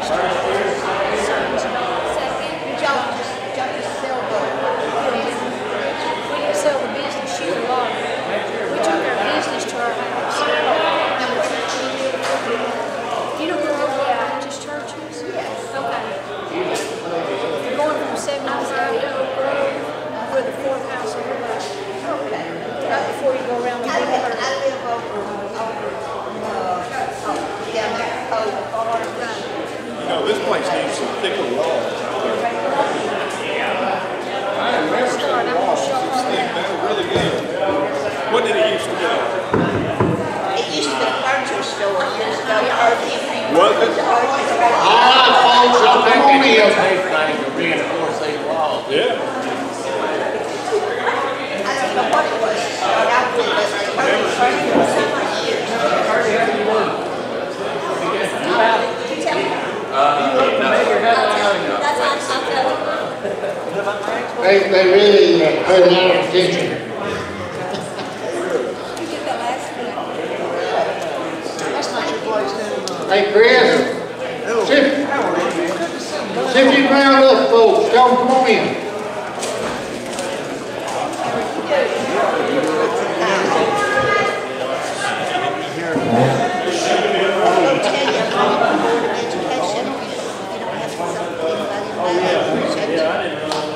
Sell the business, shoot a lot. We took our business to our house. You don't go over the Baptist churches? Yes. Okay. You're going from 75 to Oak Grove, where the fourth house on the left. Okay. Right before you go around the big curve. I live over down there, You know, this place needs some thicker walls. I remember some walls. They were really good. What did it used to be? it used to be a furniture store years ago. Was it? All right, folks, y'all come on in. To reinforce these walls. Yeah. I don't know what it was. Out with it, but furniture for so many years. They really pay a lot of attention. Hey, Chris. See if you can round up, folks. Tell them, come on in.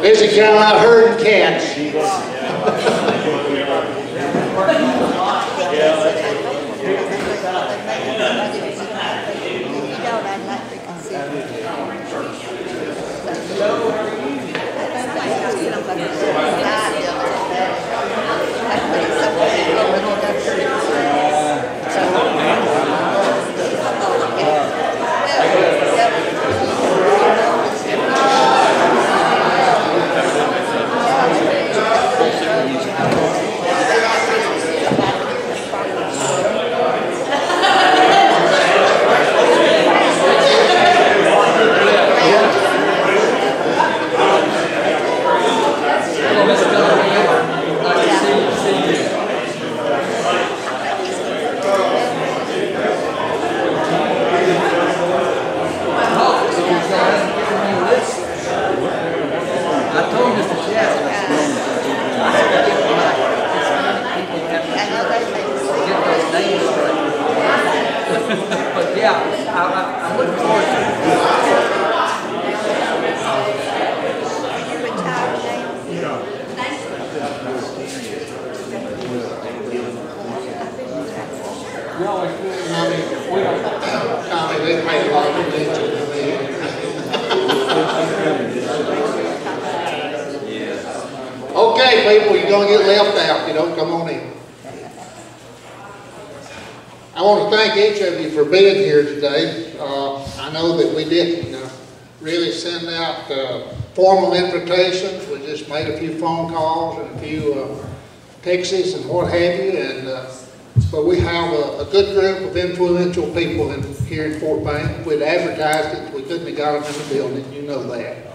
Busy cow out herding cats. Okay, people, you're going to get left out if you don't come on in. I want to thank each of you for being here today. I know that we didn't really send out formal invitations. We just made a few phone calls and a few texts and what have you. But we have a good group of influential people here in Fort Payne. If we'd advertised it, we couldn't have got them in the building. You know that.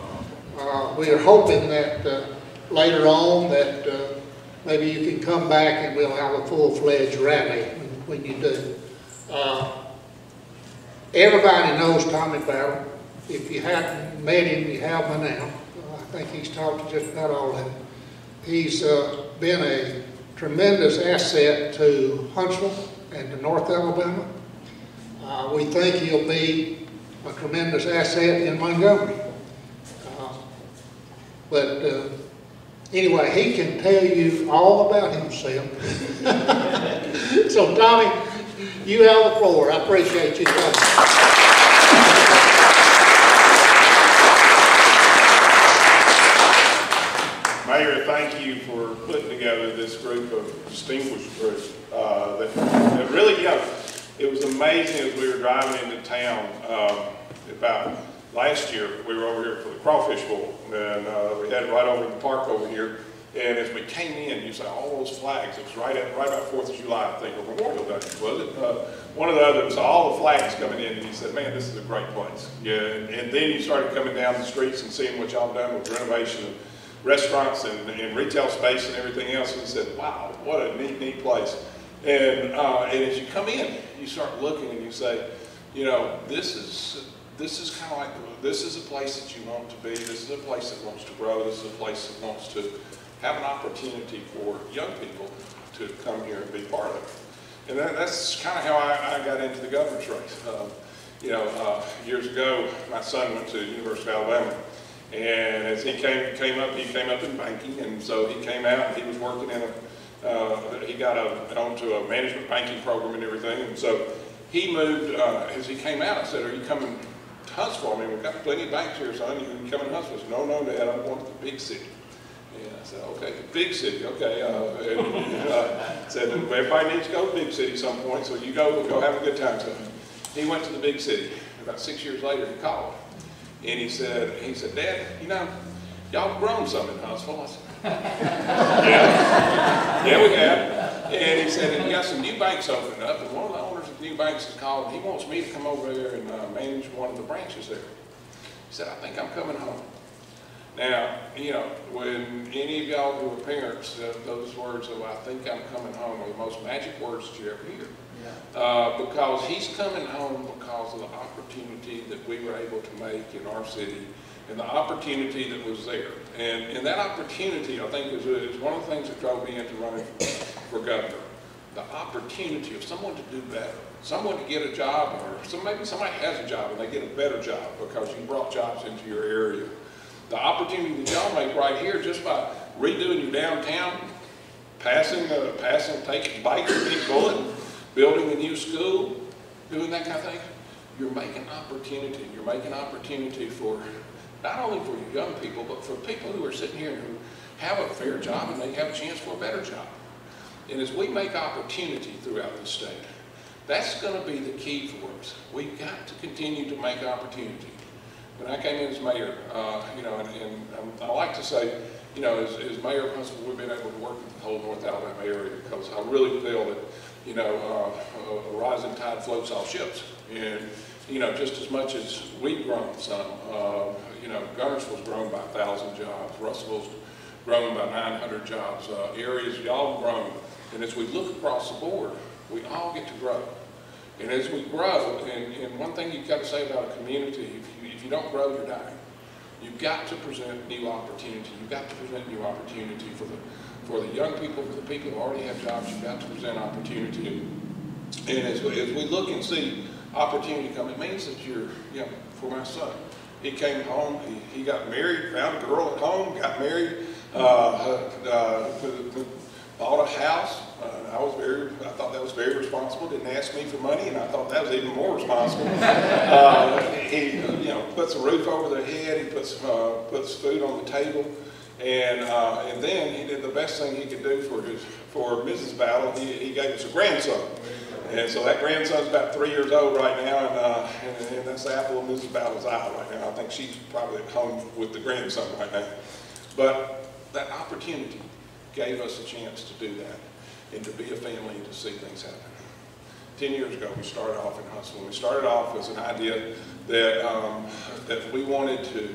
We are hoping that later on that maybe you can come back and we'll have a full-fledged rally when you do. Everybody knows Tommy Battle. If you haven't met him, you have by now. I think he's talked to just about all of them. He's been a tremendous asset to Huntsville and to North Alabama. We think he'll be a tremendous asset in Montgomery. Anyway, he can tell you all about himself. So, Tommy, you have the floor. I appreciate you coming. Mayor, thank you for putting together this group of distinguished groups. That really, it was amazing as we were driving into town about last year. We were over here for the Crawfish Bowl, and we had it right over in the park over here. And as we came in, you saw all those flags. It was right about 4th of July, I think, or Memorial Day, was it? One of the others, all the flags coming in, and he said, man, this is a great place. Yeah, and then you started coming down the streets and seeing what y'all done with renovation of restaurants and retail space and everything else. And he said, wow, what a neat place. And as you come in, you start looking and you say, this is this is kind of like, this is a place that you want to be. This is a place that wants to grow. This is a place that wants to have an opportunity for young people to come here and be part of it. And that's kind of how I got into the governor's race. Years ago, my son went to the University of Alabama. And as he came up in banking, and so he came out and he was working in he got onto a management banking program and everything, and so he moved, as he came out, I said, are you coming to Huntsville? I mean, we've got plenty of banks here, son, you can come to Huntsville. He said, no, Dad, I'm going to the big city. And I said, okay, the big city, okay. Said, everybody needs to go to the big city some point, so you go, we'll go have a good time. So he went to the big city. About 6 years later, he called. And he said, Dad, y'all grown some in Huntsville. I said, yeah, we have. And he said, and you got some new banks opening up, and one of the owners of the new banks is called, and he wants me to come over there and manage one of the branches there. He said, I think I'm coming home. Now, when any of y'all who are parents, those words of I think I'm coming home are the most magic words that you ever hear. Because he's coming home because of the opportunity that we were able to make in our city and the opportunity that was there. And that opportunity, I think, is one of the things that drove me into running for governor. The opportunity of someone to do better, someone to get a job, or maybe somebody has a job and they get a better job because you brought jobs into your area. The opportunity that y'all make right here just by redoing your downtown, taking bikes and Big Bullet, building a new school, doing that kind of thing, you're making opportunity. You're making opportunity for not only for you young people, but for people who are sitting here and who have a fair job and they have a chance for a better job. And as we make opportunity throughout the state, that's going to be the key for us. We've got to continue to make opportunity. When I came in as mayor, I like to say, as mayor of Huntsville, we've been able to work with the whole North Alabama area because I really feel that a rising tide floats all ships. And, just as much as we've grown some, Gunnersville's grown by 1,000 jobs, Russellville's grown by 900 jobs, areas y'all have grown. And as we look across the board, we all get to grow. And as we grow, and one thing you've got to say about a community, if you don't grow, you're dying. You've got to present new opportunity. You've got to present new opportunity for the young people, for the people who already have jobs. You've got to present opportunity. And as we look and see opportunity come, it means that for my son, he came home, he got married, found a girl at home, got married, bought a house. I thought that was very responsible. Didn't ask me for money, and I thought that was even more responsible. He, puts a roof over their head. He puts food on the table, and then he did the best thing he could do for Mrs. Battle. He gave us a grandson, and so that grandson's about 3 years old right now, and that's the apple of Mrs. Battle's eye right now. I think she's probably at home with the grandson right now, but that opportunity gave us a chance to do that and to be a family and to see things happen. 10 years ago, we started off in Huntsville. We started off as an idea that we wanted to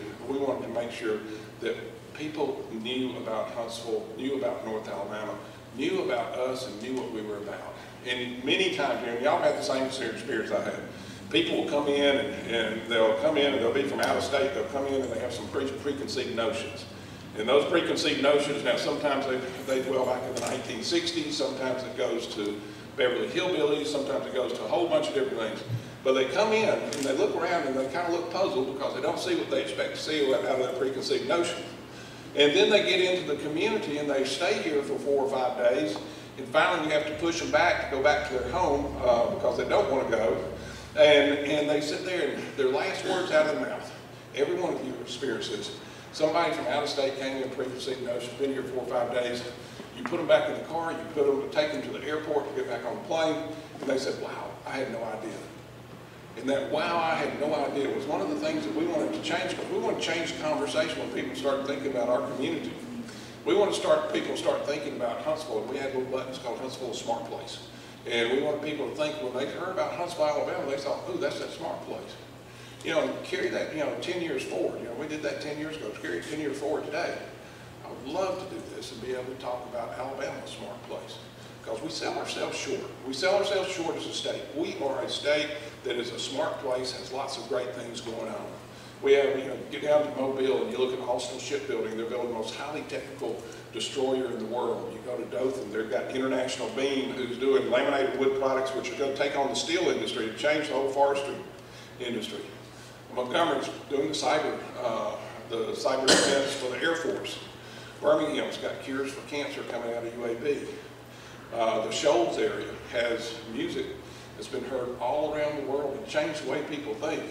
make sure that people knew about Huntsville, knew about North Alabama, knew about us, and knew what we were about. And many times, y'all had the same experience I had. People will come in and they'll be from out of state. They'll come in and they have some preconceived notions. And those preconceived notions, now sometimes they dwell back in the 1960s, sometimes it goes to Beverly Hillbillies, sometimes it goes to a whole bunch of different things. But they come in and they look around and they kind of look puzzled because they don't see what they expect to see out of that preconceived notion. And then they get into the community and they stay here for 4 or 5 days, and finally you have to push them back to go back to their home because they don't want to go. And they sit there and their last words out of their mouth, every one of you experiences. Somebody from out of state came in preconceived notions, been here 4 or 5 days. You put them back in the car, take them to the airport to get back on the plane, and they said, wow, I had no idea. And that wow, I had no idea was one of the things that we wanted to change, because we want to change the conversation when people start thinking about our community. We want to people start thinking about Huntsville, and we had little buttons called Huntsville a Smart Place. And we want people to think when they heard about Huntsville, Alabama, they thought, ooh, that's that smart place. Carry that, 10 years forward. We did that 10 years ago. Carry it 10 years forward today. I would love to do this and be able to talk about Alabama, a smart place. because we sell ourselves short. We sell ourselves short as a state. We are a state that is a smart place, has lots of great things going on. We have, get down to Mobile and you look at Huntsville Shipbuilding, they're building the most highly technical destroyer in the world. You go to Dothan, they've got International Beam, who's doing laminated wood products, which are going to take on the steel industry and change the whole forestry industry. Montgomery's doing the cyber defense for the Air Force. Birmingham's got cures for cancer coming out of UAB. The Shoals area has music that's been heard all around the world and changed the way people think.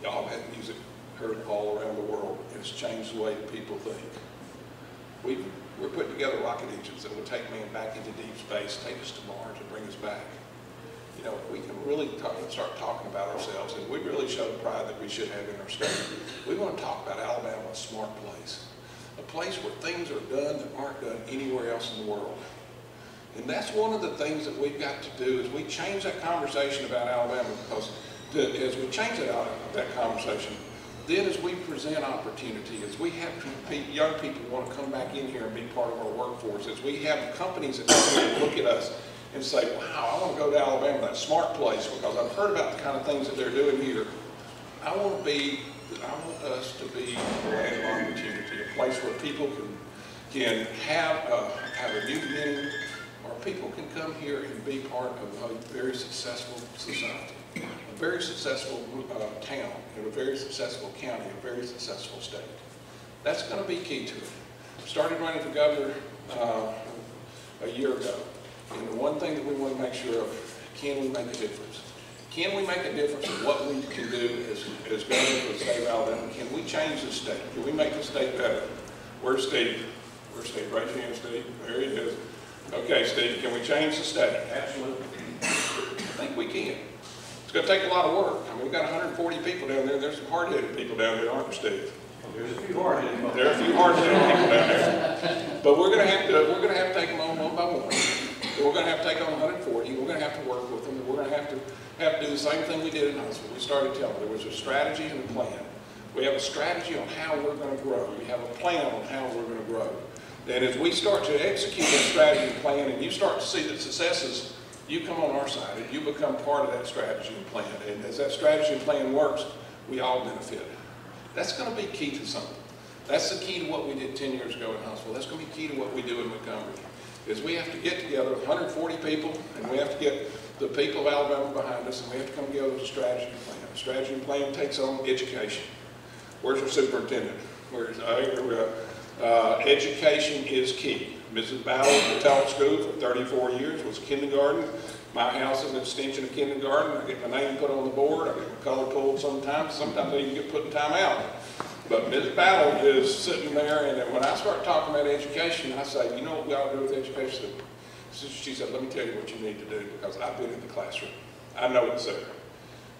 Y'all have music heard all around the world, and it's changed the way people think. We're putting together rocket engines that will take man back into deep space, take us to Mars, and bring us back. If we can really start talking about ourselves, and we really show the pride that we should have in our state. We want to talk about Alabama, a smart place. A place where things are done that aren't done anywhere else in the world. And that's one of the things that we've got to do, is we change that conversation about Alabama, because as we change that conversation, then as we present opportunity, as we have young people want to come back in here and be part of our workforce, as we have companies that come in and look at us and say, wow, I want to go to Alabama, that smart place, because I've heard about the kind of things that they're doing here. I want us to be a land of opportunity, a place where people can have a new beginning, or people can come here and be part of a very successful society, a very successful town, and a very successful county, a very successful state. That's going to be key to it. I started running for governor a year ago, and the one thing that we want to make sure of, can we make a difference? Can we make a difference in what we can do as governor of the state of Alabama? Can we change the state? Can we make the state better? Where's Steve? Where's Steve? Raise your hand, Steve. There he is. Okay, Steve, can we change the state? Absolutely. I think we can. It's going to take a lot of work. I mean, we've got 140 people down there. There's some hard-headed people down there, aren't there, Steve? There's a few hard-headed people. There are a few hard-headed people down there. But we're going to have to take them on one by one. We're going to have to take on 140. We're going to have to work with them. We're going to have to do the same thing we did in Huntsville. We started telling them there was a strategy and a plan. We have a strategy on how we're going to grow. We have a plan on how we're going to grow. And as we start to execute that strategy and plan, and you start to see the successes, you come on our side and you become part of that strategy and plan. And as that strategy and plan works, we all benefit. That's going to be key to something. That's the key to what we did 10 years ago in Huntsville. That's going to be key to what we do in Montgomery. Is we have to get together, 140 people, and we have to get the people of Alabama behind us, and we have to come together with a strategy and plan. A strategy and plan takes on education. Where's our superintendent? Education is key. Mrs. Battle at the Talent School for 34 years was kindergarten. My house is an extension of kindergarten. I get my name put on the board. I get my color pulled sometimes. Sometimes I even get put in time out. But Mrs. Battle is sitting there, and when I start talking about education, I say, you know what we ought to do with education? She said, let me tell you what you need to do, because I've been in the classroom. I know it's there.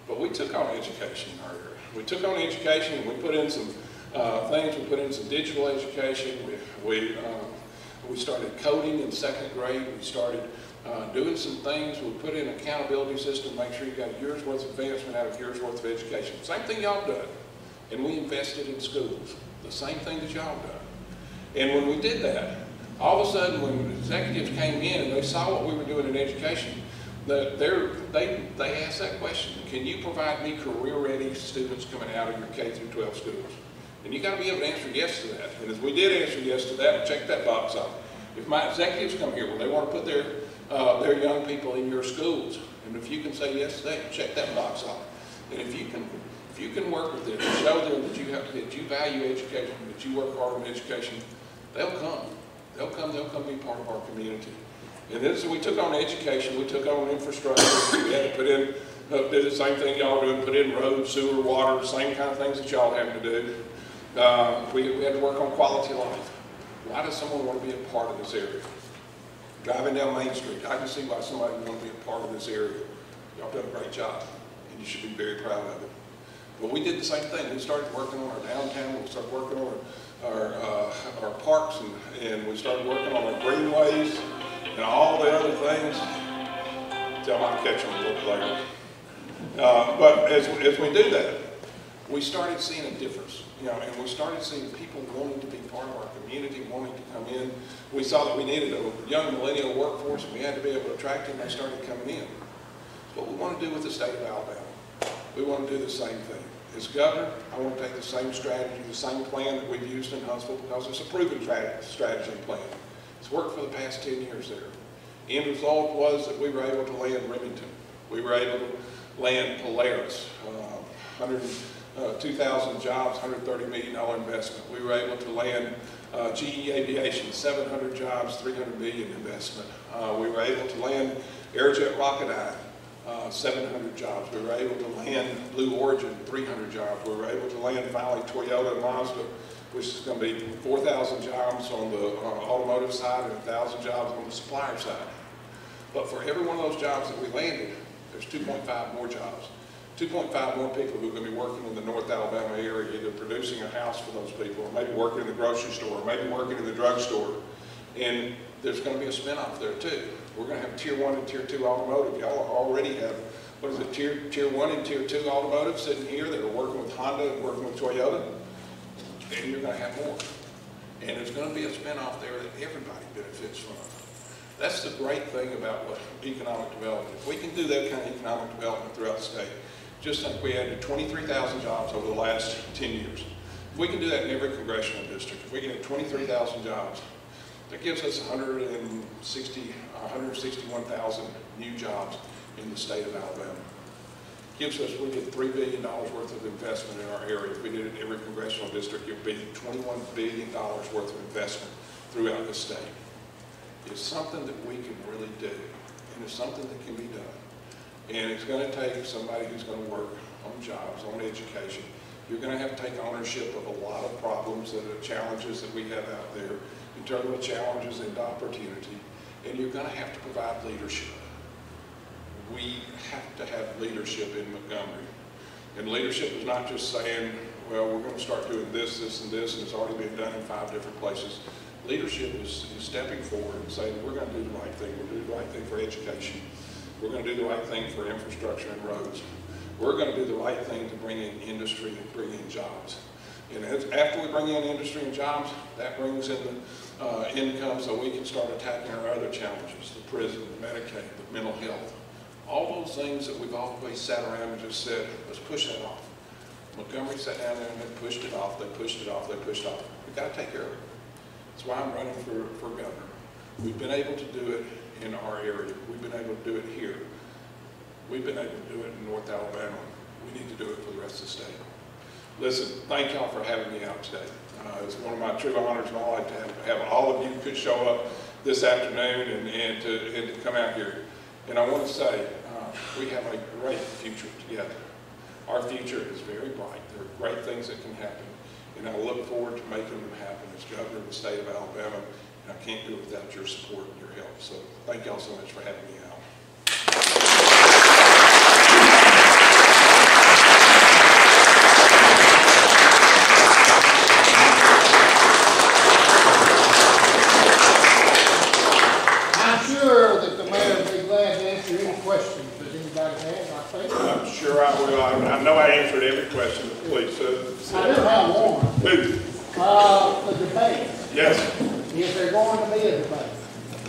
But we took on education in our area. We took on education, and we put in some things. We put in some digital education. We started coding in 2nd grade. We started doing some things. We put in an accountability system, make sure you got a year's worth of advancement out of a year's worth of education. Same thing y'all done. And we invested in schools. The same thing that y'all done. And when we did that, all of a sudden when executives came in and they saw what we were doing in education, they asked that question, can you provide me career-ready students coming out of your K through 12 schools? And you got to be able to answer yes to that. And as we did answer yes to that, check that box off. If my executives come here, well, they want to put their young people in your schools. And if you can say yes to that, check that box off. And if you can work with them, show them that you value education, that you work hard on education, they'll come. They'll come be part of our community. And then so we took on education, we took on infrastructure, we had to put in, did the same thing y'all doing, put in roads, sewer, water, same kind of things that y'all have to do. We had to work on quality of life. Why does someone want to be a part of this area? Driving down Main Street, I can see why somebody would want to be a part of this area. Y'all done a great job, and you should be very proud of it. But we did the same thing. We started working on our downtown, we started working on our parks, and we started working on our greenways and all the other things. Tell them I'll catch them a little later. But as we do that, we started seeing a difference, you know, and we started seeing people wanting to be part of our community, wanting to come in. We saw that we needed a young millennial workforce, and we had to be able to attract them, and they started coming in. What we want to do with the state of Alabama, we want to do the same thing. As governor, I want to take the same strategy, the same plan that we've used in Huntsville, because it's a proven strategy and plan. It's worked for the past 10 years there. The end result was that we were able to land Remington. We were able to land Polaris, 2,000 jobs, $130 million investment. We were able to land GE Aviation, 700 jobs, $300 million investment. We were able to land Airjet Rocketdyne, 700 jobs. We were able to land Blue Origin, 300 jobs. We were able to land finally Toyota and Mazda, which is going to be 4,000 jobs on the automotive side and 1,000 jobs on the supplier side. But for every one of those jobs that we landed, there's 2.5 more jobs. 2.5 more people who are going to be working in the North Alabama area, either producing a house for those people, or maybe working in the grocery store, or maybe working in the drugstore. And there's going to be a spinoff there too. We're going to have Tier 1 and Tier 2 automotive. Y'all already have, what is it, Tier 1 and Tier 2 automotive sitting here that are working with Honda and working with Toyota. And you're going to have more. And there's going to be a spinoff there that everybody benefits from. That's the great thing about economic development. If we can do that kind of economic development throughout the state, just like we added 23,000 jobs over the last 10 years. If we can do that in every congressional district, if we get 23,000 jobs, that gives us 161,000 new jobs in the state of Alabama. Gives us, we get $3 billion worth of investment in our area. If we did it in every congressional district, it would be $21 billion worth of investment throughout the state. It's something that we can really do, and it's something that can be done. And it's going to take somebody who's going to work on jobs, on education. You're going to have to take ownership of a lot of problems and the challenges that we have out there, in terms of challenges and opportunity, and you're going to have to provide leadership. We have to have leadership in Montgomery. And leadership is not just saying, well, we're going to start doing this, this, and this, and it's already been done in 5 different places. Leadership is stepping forward and saying, we're going to do the right thing. We're going to do the right thing for education. We're going to do the right thing for infrastructure and roads. We're going to do the right thing to bring in industry and bring in jobs. And after we bring in industry and jobs, that brings in the income so we can start attacking our other challenges, the prison, the Medicaid, the mental health. All those things that we've always sat around and just said, let's push that off. Montgomery sat down there and they pushed it off, they pushed it off, they pushed it off. We've got to take care of it. That's why I'm running for governor. We've been able to do it in our area. We've been able to do it here. We've been able to do it in North Alabama. We need to do it for the rest of the state. Listen, thank y'all for having me out today. It's one of my true honors in my life to have all of you could show up this afternoon and to come out here. And I want to say, we have a great future together. Our future is very bright. There are great things that can happen. And I look forward to making them happen as governor of the state of Alabama. And I can't do it without your support and your help. So thank y'all so much for having me out. I'm sure that the mayor will be glad to answer any questions that anybody has, I think. I'm sure I will. I know I answered every question, but please. I do have one. Move. The debate. Yes. Is there going to be a debate?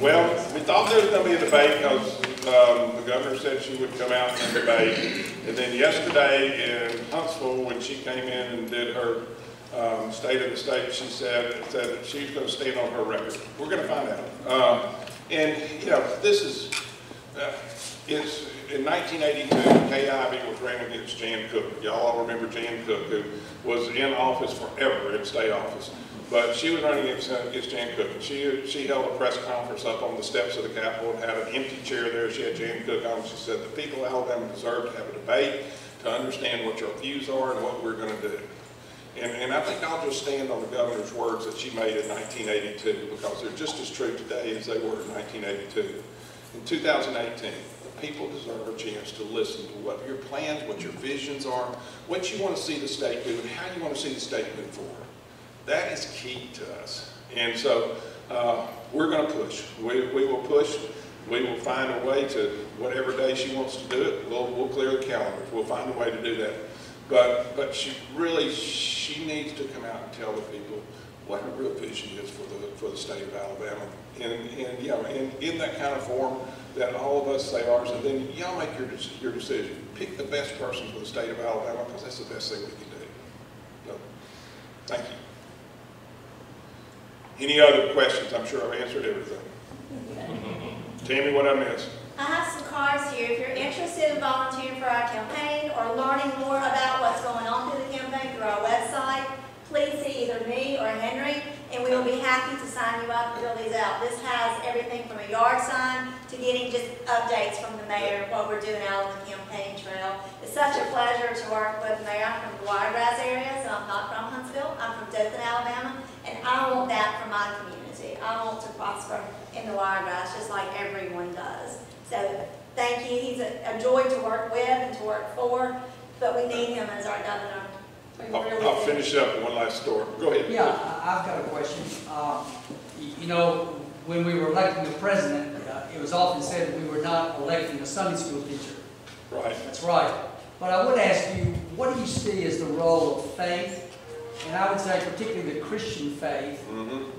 Well, we thought there was going to be a debate because the governor said she would come out and debate. And then yesterday in Huntsville, when she came in and did her State of the State, she said that she's going to stand on her record. We're going to find out. And, you know, this is, it's in 1982, Kay Ivey was running against Jan Cook. Y'all all remember Jan Cook, who was in office forever, in state office. But she was running against Jan Cook. She held a press conference up on the steps of the Capitol and had an empty chair there. She had Jan Cook on. She said, the people of Alabama deserve to have a debate, to understand what your views are and what we're going to do. And I think I'll just stand on the governor's words that she made in 1982 because they're just as true today as they were in 1982. In 2018, the people deserve a chance to listen to what your plans, what your visions are, what you want to see the state do, and how you want to see the state move forward. That is key to us. And so we're going to push. We will push. We will find a way to, whatever day she wants to do it, we'll clear the calendars. We'll find a way to do that. But she needs to come out and tell the people what her real vision is for the state of Alabama. And in that kind of form that all of us say ours, and then y'all make your decision. Pick the best person for the state of Alabama, because that's the best thing we can do. So, thank you. Any other questions? I'm sure I've answered everything. Tammy, what I missed? I have some cards here. If you're interested in volunteering for our campaign or learning more about what's going on through the campaign through our website, please see either me or Henry, and we will be happy to sign you up and fill these out. This has everything from a yard sign to getting just updates from the mayor, what we're doing out on the campaign trail. It's such a pleasure to work with the mayor. I'm from the Wiregrass area, so I'm not from Huntsville. I'm from Downtown, Alabama, and I want that for my community. I want to prosper in the Wiregrass just like everyone does. So thank you. He's a joy to work with and to work for, but we need him as our governor. I'll finish up with one last story. Go ahead. Yeah, I've got a question. You know, when we were electing the president, it was often said that we were not electing a Sunday school teacher. Right. That's right. But I would ask you, what do you see as the role of faith, and I would say particularly the Christian faith,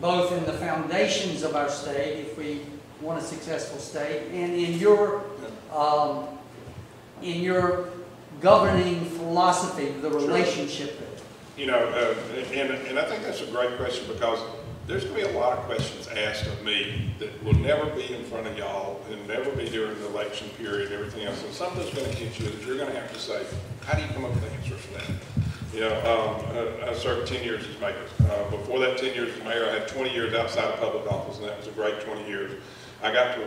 both in the foundations of our state, if we want a successful state, and in your governing philosophy, the relationship. You know, and I think that's a great question, because there's going to be a lot of questions asked of me that will never be in front of y'all and never be during the election period and everything else. And something's going to hit you that you're going to have to say, how do you come up with answers for that? You know, I served 10 years as mayor. Before that 10 years as mayor, I had 20 years outside of public office, and that was a great 20 years. I got to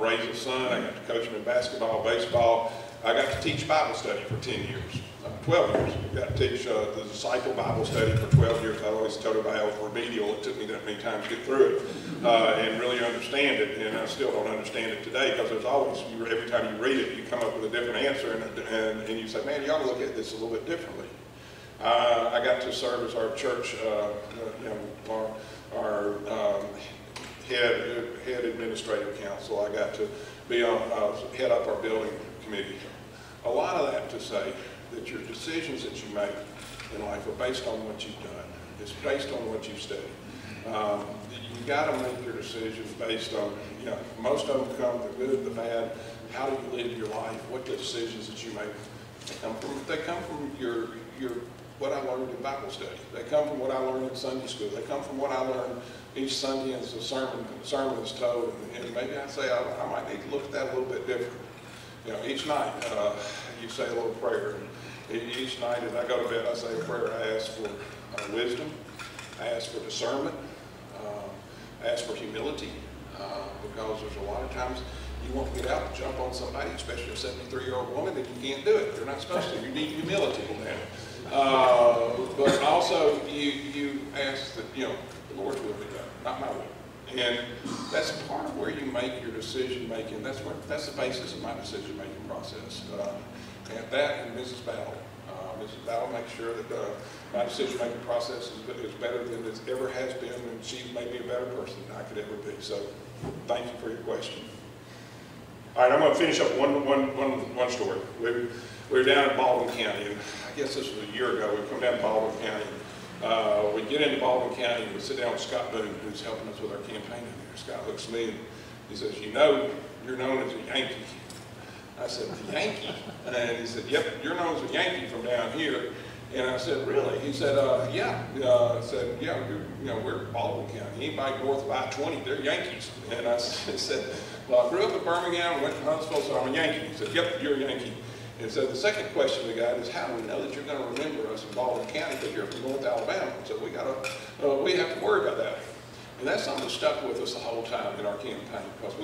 raise a son. I got to coach him in basketball, baseball. I got to teach Bible study for 10 years, 12 years. I got to teach the disciple Bible study for 12 years. I always told everybody I was remedial. It took me that many times to get through it and really understand it. And I still don't understand it today, because there's always, every time you read it, you come up with a different answer. And you say, man, you ought to look at this a little bit differently. I got to serve as our church, our head administrative council. I got to be on, head up our building committee. A lot of that to say that your decisions that you make in life are based on what you've done. It's based on what you've studied. You got to make your decisions based on, you know, most of them come, the good, the bad. How do you live your life? What the decisions that you make? They come from your what I learned in Bible study. They come from what I learned in Sunday school. They come from what I learned each Sunday as the sermon is told. And maybe I say I might need to look at that a little bit different. You know, each night you say a little prayer. Each night as I go to bed, I say a prayer. I ask for wisdom. I ask for discernment. I ask for humility, because there's a lot of times you want to get out and jump on somebody, especially a 73-year-old woman, and you can't do it. You're not supposed to. You need humility in that. But also you ask that, you know, the Lord's will be done, not my will. And that's part of where you make your decision making. That's the basis of my decision making process. And that and Mrs. Battle. Mrs. Battle makes sure that my decision making process is better than it ever has been, and she's made me a better person than I could ever be. So thank you for your question. All right, I'm going to finish up one story. We were down in Baldwin County, and I guess this was a year ago. We come down to Baldwin County. We get into Baldwin County, and we sit down with Scott Boone, who's helping us with our campaign in there. Scott looks at me and he says, you know, you're known as a Yankee. I said, the Yankee? And he said, yep, you're known as a Yankee from down here. And I said, really? He said, yeah. I said, yeah, we're Baldwin County. Anybody north of I-20, they're Yankees. And I said, well, I grew up in Birmingham, went to Huntsville, so I'm a Yankee. He said, yep, you're a Yankee. And so the second question we got is, how do we know that you're going to remember us in Baldwin County because you're from North Alabama? So we have to worry about that. And that's something that stuck with us the whole time in our campaign, because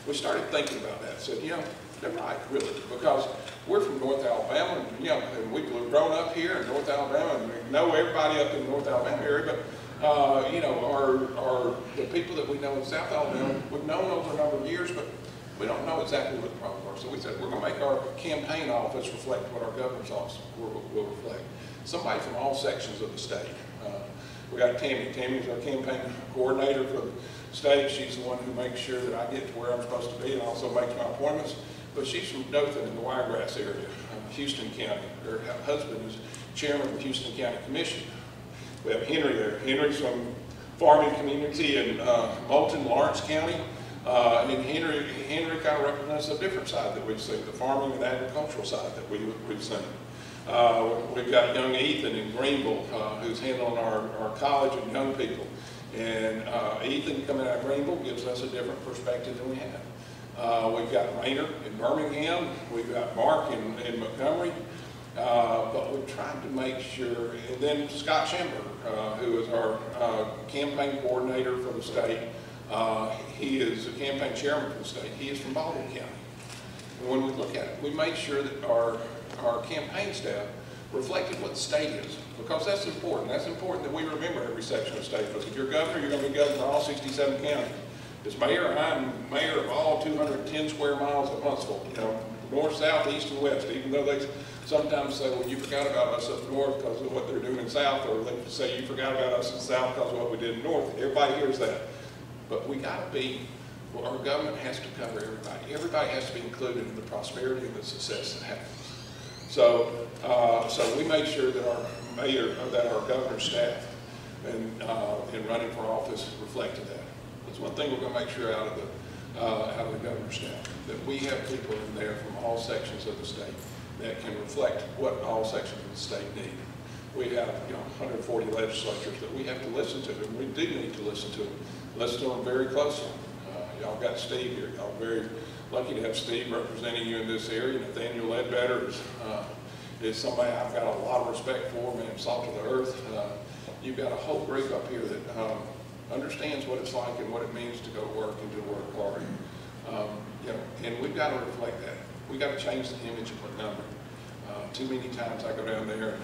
we started thinking about that. Said, you know, they're right, really, because we're from North Alabama, and, you know, and we've grown up here in North Alabama, and we know everybody up in the North Alabama area, but, you know, the people that we know in South Alabama, we've known over a number of years, but we don't know exactly what the problems are. So we said, we're going to make our campaign office reflect what our governor's office will reflect. Somebody from all sections of the state. We got Tammy. Tammy's our campaign coordinator for the state. She's the one who makes sure that I get to where I'm supposed to be and also makes my appointments. But she's from Dothan in the Wiregrass area. Houston County. Her husband is chairman of the Houston County Commission. We have Henry there. Henry's from farming community in Moulton, Lawrence County. And Henry kind of represents a different side that we've seen, the farming and agricultural side that we've seen. We've got young Ethan in Greenville, who's handling our college and young people. And Ethan coming out of Greenville gives us a different perspective than we have. We've got Rainer in Birmingham. We've got Mark in Montgomery. But we've tried to make sure, and then Scott Schemberger, who is our campaign coordinator for the state. He is a campaign chairman for the state. He is from Baldwin County. And when we look at it, we made sure that our campaign staff reflected what the state is, because that's important. That's important that we remember every section of the state, because if you're governor, you're going to be governor of all 67 counties. As mayor, I'm mayor of all 210 square miles of Huntsville, you know, north, south, east, and west, even though they sometimes say, well, you forgot about us up north because of what they're doing in south, or they say you forgot about us in south because of what we did in north. Everybody hears that. But we got to be, well, our government has to cover everybody. Everybody has to be included in the prosperity and the success that happens. So, so we made sure that our mayor, that our governor's staff, in running for office reflected that. That's one thing we're going to make sure out of the governor's staff, that we have people in there from all sections of the state that can reflect what all sections of the state need. We have 140 legislatures that we have to listen to, and we do need to listen to them. Listen to them very closely. Y'all got Steve here. Y'all very lucky to have Steve representing you in this area. Nathaniel Ledbetter is somebody I've got a lot of respect for, man, salt of the earth. You've got a whole group up here that understands what it's like and what it means to go to work and to work hard. And we've got to reflect that. We've got to change the image of Montgomery. Too many times I go down there and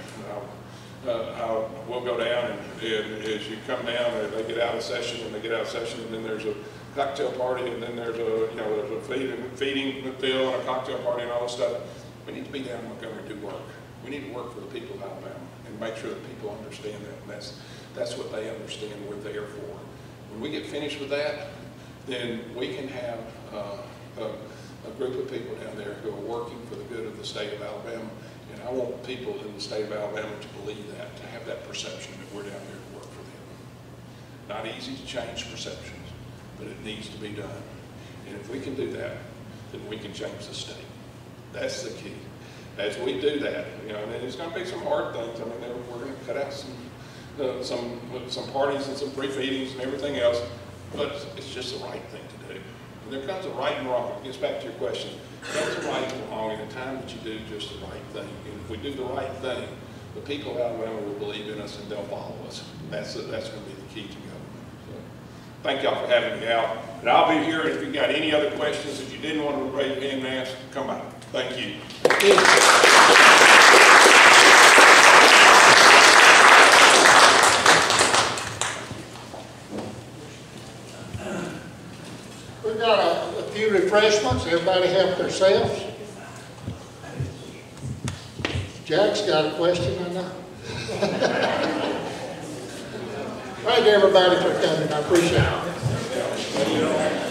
we'll go down, and as you come down, they get out of session, and then there's a cocktail party, and then there's a feeding field and a cocktail party and all this stuff. We need to be down in Montgomery to do work. We need to work for the people of Alabama and make sure that people understand that, and that's what they understand we're there for. When we get finished with that, then we can have a group of people down there who are working for the good of the state of Alabama. And I want people in the state of Alabama to believe that, to have that perception that we're down here to work for them. Not easy to change perceptions, but it needs to be done. And if we can do that, then we can change the state. That's the key. As we do that, and there's going to be some hard things. I mean, we're going to cut out some parties and some pre-feedings and everything else, but it's just the right thing to do. And there comes a right and wrong. It gets back to your question. There's a right and wrong in the time that you do just the right thing. And if we do the right thing, the people of Alabama will believe in us and they'll follow us. That's going to be the key to government. So, thank y'all for having me out. And I'll be here if you've got any other questions that you didn't want to raise your hand and ask, come by. Thank you. We've got a few refreshments. Everybody help themselves. Jack's got a question, I know. Thank everybody for coming. I appreciate it.